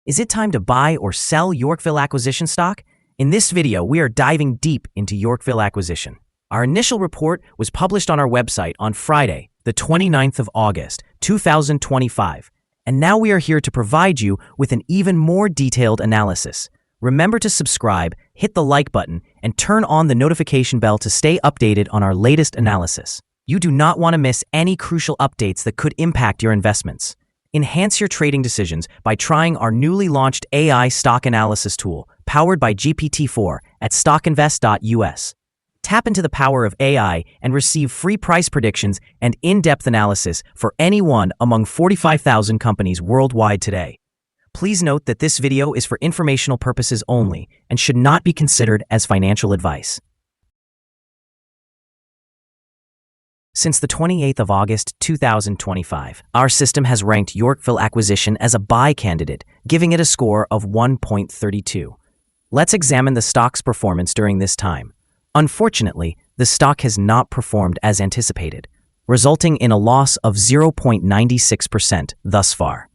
Is it time to buy or sell Yorkville Acquisition stock? In this video, we are diving deep into Yorkville Acquisition. Our initial report was published on our website on Friday, the 29th of August, 2025. And now we are here to provide you with an even more detailed analysis. Remember to subscribe, hit the like button, and turn on the notification bell to stay updated on our latest analysis. You do not want to miss any crucial updates that could impact your investments. Enhance your trading decisions by trying our newly launched AI stock analysis tool, powered by GPT-4 at StockInvest.us. Tap into the power of AI and receive free price predictions and in-depth analysis for any one among 45,000 companies worldwide today. Please note that this video is for informational purposes only and should not be considered as financial advice. Since the 28th of August 2025, our system has ranked Yorkville Acquisition as a buy candidate, giving it a score of 1.32. Let's examine the stock's performance during this time. Unfortunately, the stock has not performed as anticipated, resulting in a loss of 0.96% thus far.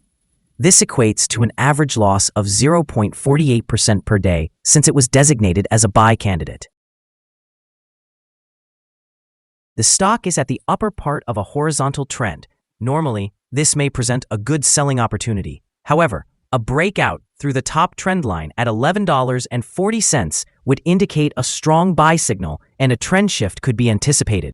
This equates to an average loss of 0.48% per day since it was designated as a buy candidate. The stock is at the upper part of a horizontal trend. Normally, this may present a good selling opportunity. However, a breakout through the top trend line at $11.40 would indicate a strong buy signal and a trend shift could be anticipated.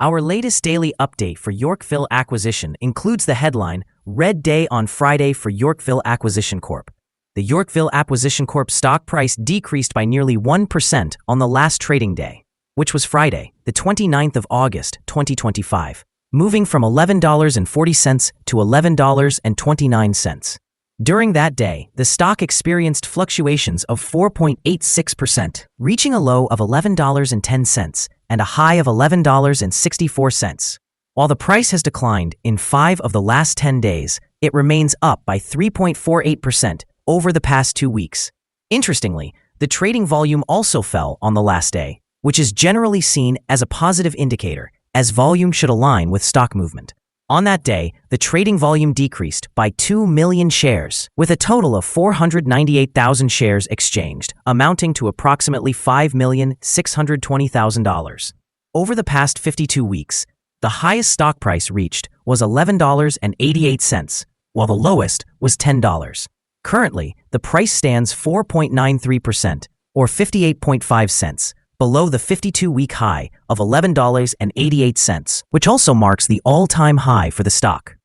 Our latest daily update for Yorkville Acquisition includes the headline, Red Day on Friday for Yorkville Acquisition Corp. The Yorkville Acquisition Corp stock price decreased by nearly 1% on the last trading day, which was Friday, the 29th of August, 2025, moving from $11.40 to $11.29. During that day, the stock experienced fluctuations of 4.86%, reaching a low of $11.10 and a high of $11.64. While the price has declined in 5 of the last 10 days, it remains up by 3.48% over the past 2 weeks. Interestingly, the trading volume also fell on the last day, which is generally seen as a positive indicator, as volume should align with stock movement. On that day, the trading volume decreased by 2 million shares, with a total of 498,000 shares exchanged, amounting to approximately $5,620,000. Over the past 52 weeks, the highest stock price reached was $11.88, while the lowest was $10. Currently, the price stands 4.93%, or 58.5 cents, below the 52-week high of $11.88, which also marks the all-time high for the stock.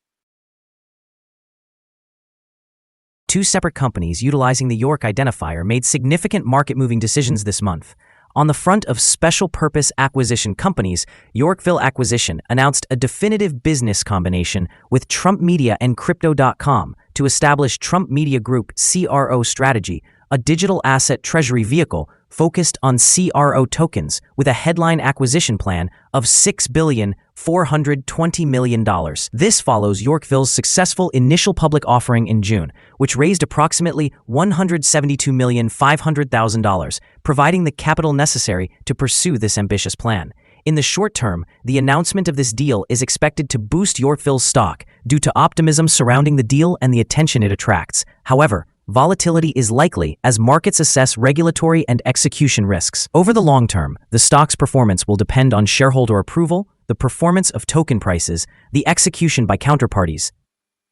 Two separate companies utilizing the York identifier made significant market-moving decisions this month. On the front of special-purpose acquisition companies, Yorkville Acquisition announced a definitive business combination with Trump Media and Crypto.com to establish Trump Media Group CRO Strategy, a digital asset treasury vehicle focused on CRO tokens with a headline acquisition plan of $6.42 billion. This follows Yorkville's successful initial public offering in June, which raised approximately $172,500,000, providing the capital necessary to pursue this ambitious plan. In the short term, the announcement of this deal is expected to boost Yorkville's stock due to optimism surrounding the deal and the attention it attracts. However, volatility is likely as markets assess regulatory and execution risks. Over the long term, the stock's performance will depend on shareholder approval, the performance of token prices, the execution by counterparties,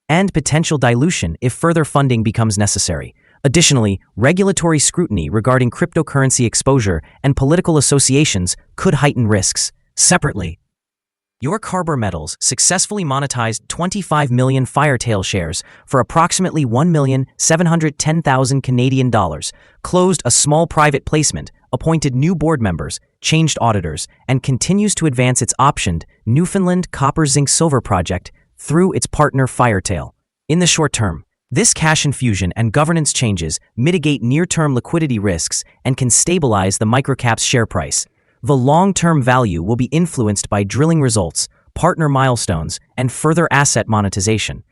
and potential dilution if further funding becomes necessary. Additionally, regulatory scrutiny regarding cryptocurrency exposure and political associations could heighten risks. Separately, York Harbor Metals successfully monetized 25 million Firetail shares for approximately $1,710,000 Canadian dollars, closed a small private placement, appointed new board members, changed auditors, and continues to advance its optioned Newfoundland Copper Zinc Silver project through its partner Firetail. In the short term, this cash infusion and governance changes mitigate near-term liquidity risks and can stabilize the microcap's share price. The long-term value will be influenced by drilling results, partner milestones, and further asset monetization.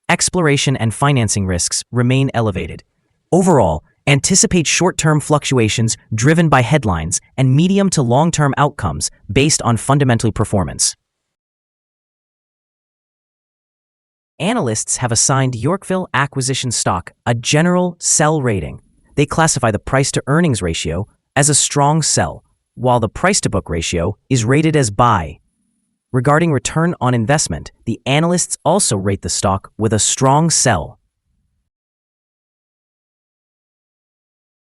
Exploration and financing risks remain elevated. Overall, anticipate short-term fluctuations driven by headlines and medium to long-term outcomes based on fundamental performance. Analysts have assigned Yorkville Acquisition stock a general sell rating. They classify the price-to-earnings ratio as a strong sell, while the price-to-book ratio is rated as buy. Regarding return on investment, the analysts also rate the stock with a strong sell.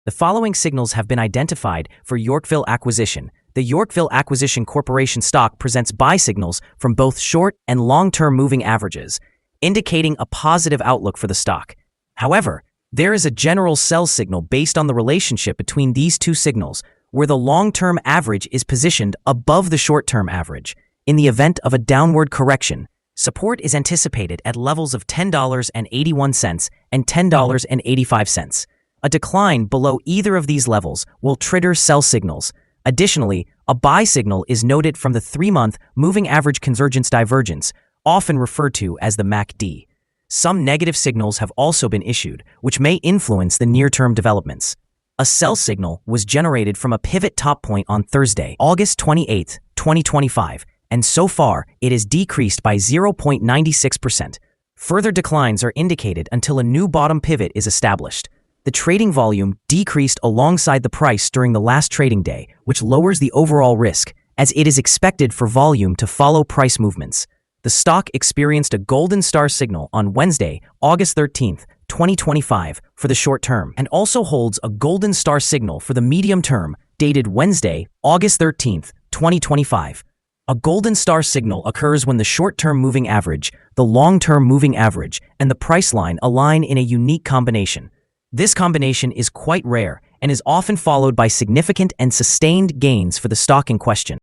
The following signals have been identified for Yorkville Acquisition. The Yorkville Acquisition Corporation stock presents buy signals from both short and long-term moving averages, indicating a positive outlook for the stock. However, there is a general sell signal based on the relationship between these two signals, where the long-term average is positioned above the short-term average. In the event of a downward correction, support is anticipated at levels of $10.81 and $10.85. A decline below either of these levels will trigger sell signals. Additionally, a buy signal is noted from the 3-month moving average convergence divergence, often referred to as the MACD. Some negative signals have also been issued, which may influence the near-term developments. A sell signal was generated from a pivot top point on Thursday, August 28, 2025, and so far it is decreased by 0.96%. Further declines are indicated until a new bottom pivot is established. The trading volume decreased alongside the price during the last trading day, which lowers the overall risk, as it is expected for volume to follow price movements. The stock experienced a golden star signal on Wednesday, August 13, 2025, for the short term, and also holds a golden star signal for the medium term, dated Wednesday, August 13, 2025. A golden star signal occurs when the short-term moving average, the long-term moving average, and the price line align in a unique combination. This combination is quite rare and is often followed by significant and sustained gains for the stock in question.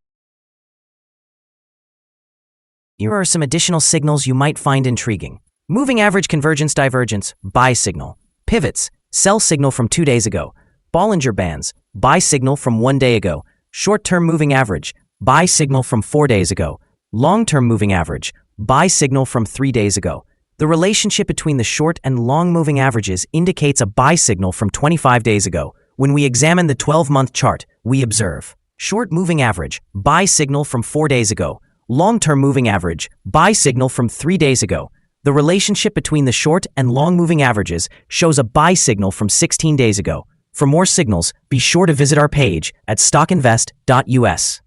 Here are some additional signals you might find intriguing. Moving average convergence divergence, buy signal. Pivots, sell signal from 2 days ago. Bollinger Bands, buy signal from 1 day ago. Short-term moving average, buy signal from 4 days ago. Long-term moving average, buy signal from 3 days ago. The relationship between the short and long moving averages indicates a buy signal from 25 days ago. When we examine the 12-month chart, we observe short moving average, buy signal from 4 days ago. Long-term moving average, buy signal from 3 days ago. The relationship between the short and long moving averages shows a buy signal from 16 days ago. For more signals, be sure to visit our page at StockInvest.us.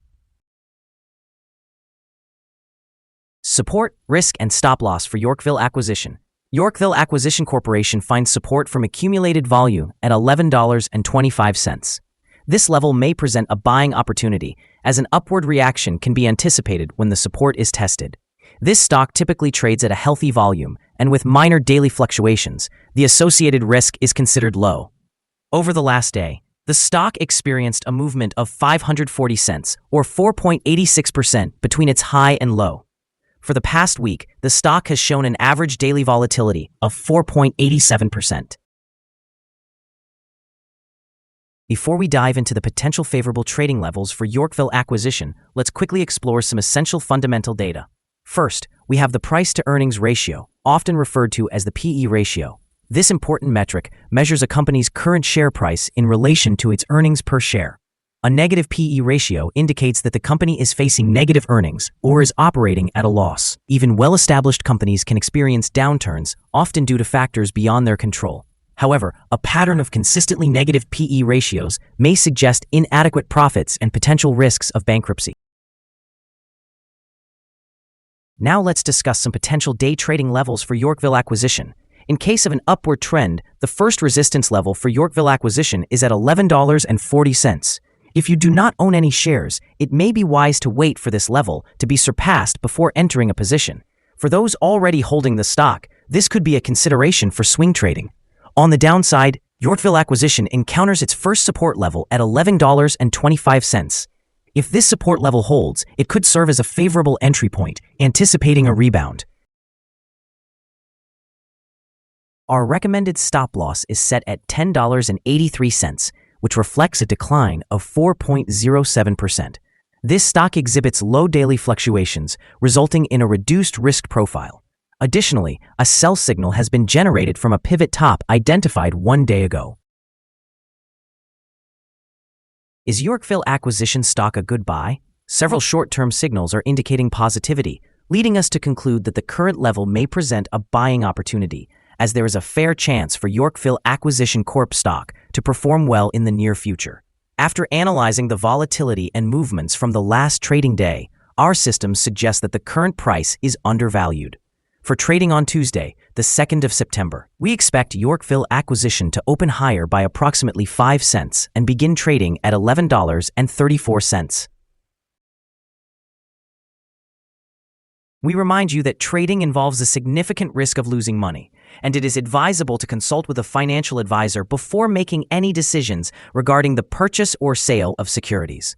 Support, risk, and stop loss for Yorkville Acquisition. Yorkville Acquisition Corporation finds support from accumulated volume at $11.25. This level may present a buying opportunity, as an upward reaction can be anticipated when the support is tested. This stock typically trades at a healthy volume, and with minor daily fluctuations, the associated risk is considered low. Over the last day, the stock experienced a movement of 540 cents, or 4.86% between its high and low. For the past week, the stock has shown an average daily volatility of 4.87%. Before we dive into the potential favorable trading levels for Yorkville Acquisition, let's quickly explore some essential fundamental data. First, we have the price-to-earnings ratio, often referred to as the PE ratio. This important metric measures a company's current share price in relation to its earnings per share. A negative PE ratio indicates that the company is facing negative earnings or is operating at a loss. Even well-established companies can experience downturns, often due to factors beyond their control. However, a pattern of consistently negative PE ratios may suggest inadequate profits and potential risks of bankruptcy. Now let's discuss some potential day trading levels for Yorkville Acquisition. In case of an upward trend, the first resistance level for Yorkville Acquisition is at $11.40. If you do not own any shares, it may be wise to wait for this level to be surpassed before entering a position. For those already holding the stock, this could be a consideration for swing trading. On the downside, Yorkville Acquisition encounters its first support level at $11.25. If this support level holds, it could serve as a favorable entry point, anticipating a rebound. Our recommended stop loss is set at $10.83, which reflects a decline of 4.07%. This stock exhibits low daily fluctuations, resulting in a reduced risk profile. Additionally, a sell signal has been generated from a pivot top identified 1 day ago. Is Yorkville Acquisition stock a good buy? Several short-term signals are indicating positivity. leading us to conclude that the current level may present a buying opportunity, as there is a fair chance for Yorkville Acquisition Corp stock to perform well in the near future. After analyzing the volatility and movements from the last trading day, our systems suggest that the current price is undervalued. For trading on Tuesday, the 2nd of September, we expect Yorkville Acquisition to open higher by approximately 5 cents and begin trading at $11.34. We remind you that trading involves a significant risk of losing money, and it is advisable to consult with a financial advisor before making any decisions regarding the purchase or sale of securities.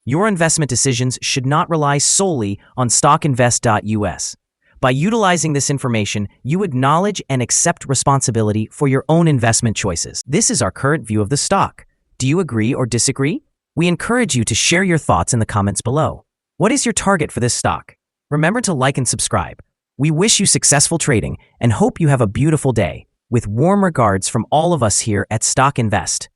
Your investment decisions should not rely solely on StockInvest.us. By utilizing this information, you acknowledge and accept responsibility for your own investment choices. This is our current view of the stock. Do you agree or disagree? We encourage you to share your thoughts in the comments below. What is your target for this stock? Remember to like and subscribe. We wish you successful trading and hope you have a beautiful day. With warm regards from all of us here at Stock Invest.